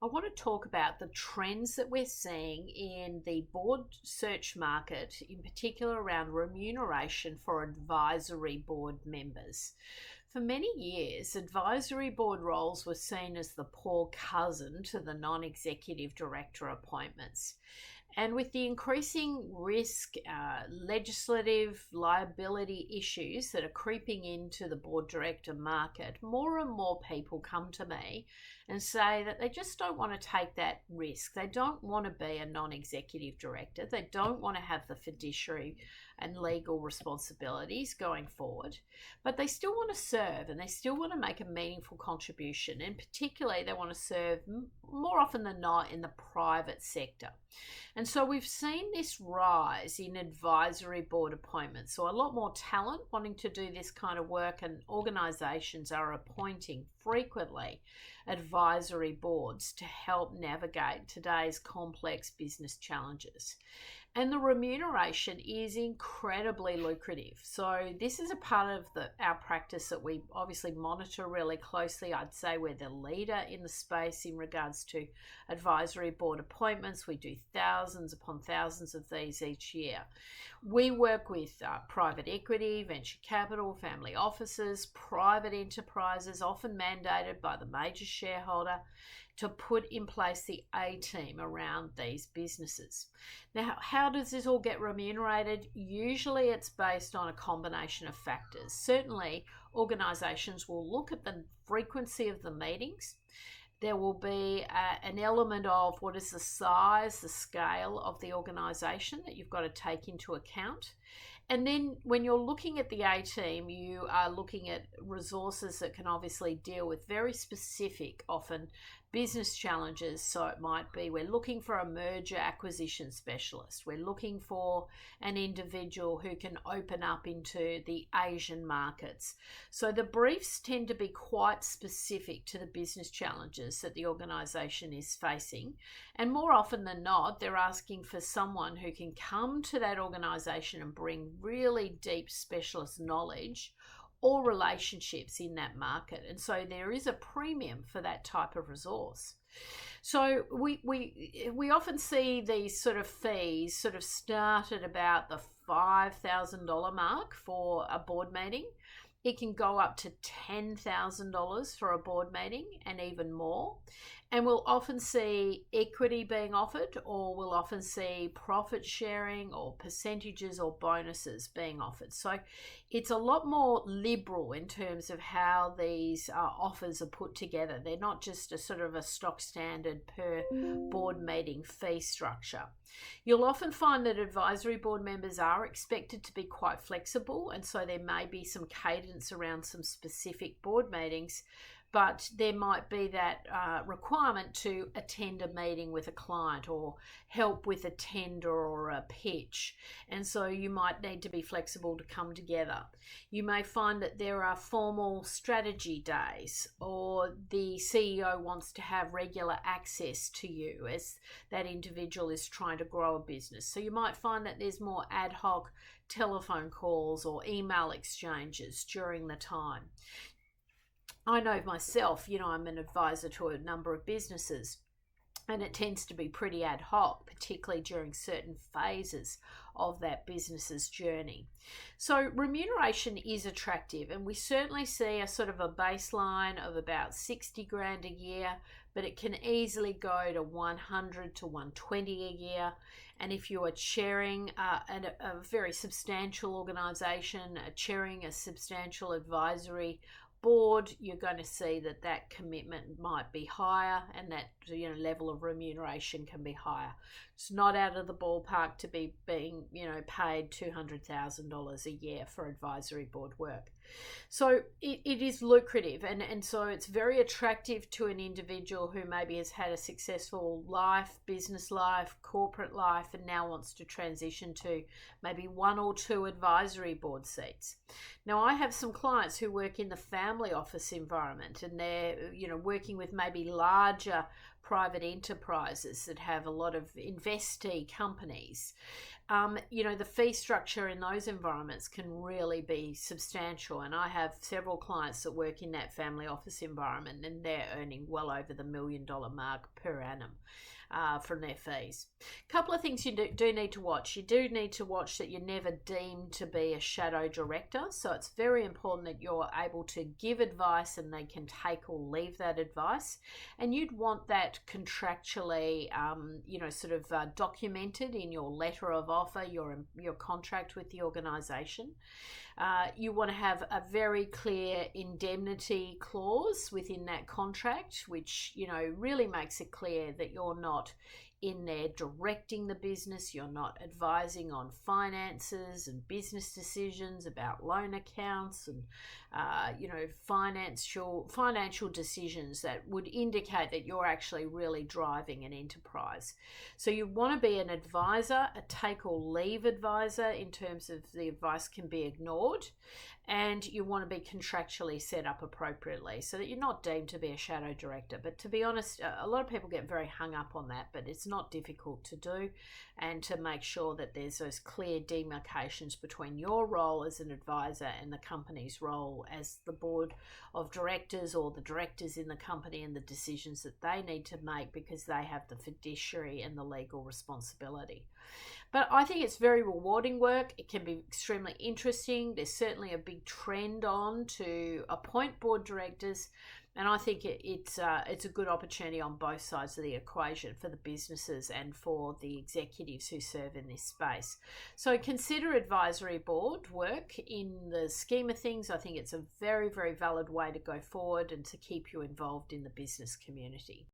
I want to talk about the trends that we're seeing in the board search market, in particular around remuneration for advisory board members. For many years, advisory board roles were seen as the poor cousin to the non executive director appointments. And with the increasing risk, legislative liability issues that are creeping into the board director market, more and more people come to me and say that they just don't want to take that risk. They don't want to be a non executive director. They don't want to have the fiduciary and legal responsibilities going forward, but they still want to serve and they still want to make a meaningful contribution. And particularly, they want to serve more often than not in the private sector. And so we've seen this rise in advisory board appointments. So a lot more talent wanting to do this kind of work, and organisations are appointing frequently advisory boards to help navigate today's complex business challenges. And the remuneration is incredibly lucrative. So this is a part of our practice that we obviously monitor really closely. I'd say we're the leader in the space in regards to advisory board appointments. We do thousands upon thousands of these each year. We work with private equity, venture capital, family offices, private enterprises, often mandated by the major shareholder, to put in place the A team around these businesses. Now, how does this all get remunerated? Usually it's based on a combination of factors. Certainly, organisations will look at the frequency of the meetings. There will be an element of what is the size, the scale of the organisation that you've got to take into account. And then when you're looking at the A team, you are looking at resources that can obviously deal with very specific, often business challenges. So it might be we're looking for a merger acquisition specialist. We're looking for an individual who can open up into the Asian markets. So the briefs tend to be quite specific to the business challenges that the organisation is facing. And more often than not, they're asking for someone who can come to that organisation and bring really deep specialist knowledge or relationships in that market. And so there is a premium for that type of resource. So we often see these sort of fees sort of start at about the $5,000 mark for a board meeting. It can go up to $10,000 for a board meeting and even more. And we'll often see equity being offered, or we'll often see profit sharing or percentages or bonuses being offered. So it's a lot more liberal in terms of how these offers are put together. They're not just a sort of a stock standard per board meeting fee structure. You'll often find that advisory board members are expected to be quite flexible, and so there may be some cadence around some specific board meetings, but there might be that requirement to attend a meeting with a client or help with a tender or a pitch. And so you might need to be flexible to come together. You may find that there are formal strategy days, or the CEO wants to have regular access to you as that individual is trying to grow a business. So you might find that there's more ad hoc telephone calls or email exchanges during the time. I know myself, I'm an advisor to a number of businesses, and it tends to be pretty ad hoc, particularly during certain phases of that business's journey. So remuneration is attractive, and we certainly see a sort of a baseline of about 60 grand a year, but it can easily go to 100 to 120 a year. And if you are chairing a very substantial organisation, chairing a substantial advisory board, you're going to see that commitment might be higher, and that level of remuneration can be higher. It's not out of the ballpark to be being paid $200,000 a year for advisory board work. So it is lucrative, and so it's very attractive to an individual who maybe has had a successful life, business life, corporate life, and now wants to transition to maybe one or two advisory board seats. Now, I have some clients who work in the family office environment, and they're working with maybe larger private enterprises that have a lot of investee companies, the fee structure in those environments can really be substantial. And I have several clients that work in that family office environment, and they're earning well over the $1 million mark per annum. From their fees. A couple of things you do need to watch. You do need to watch that you're never deemed to be a shadow director. So it's very important that you're able to give advice and they can take or leave that advice. And you'd want that contractually, documented in your letter of offer, your contract with the organisation. You want to have a very clear indemnity clause within that contract, which, really makes it clear that you're not in there directing the business, you're not advising on finances and business decisions about loan accounts and financial decisions that would indicate that you're actually really driving an enterprise. So you want to be an advisor, a take or leave advisor, in terms of the advice can be ignored, and you want to be contractually set up appropriately so that you're not deemed to be a shadow director. But to be honest, a lot of people get very hung up on that, but it's not difficult to do, and to make sure that there's those clear demarcations between your role as an advisor and the company's role as the board of directors or the directors in the company, and the decisions that they need to make because they have the fiduciary and the legal responsibility. But I think it's very rewarding work. It can be extremely interesting. There's certainly a big trend on to appoint board directors, and I think it's a good opportunity on both sides of the equation for the businesses and for the executives who serve in this space. So consider advisory board work in the scheme of things. I think it's a very, very valid way to go forward and to keep you involved in the business community.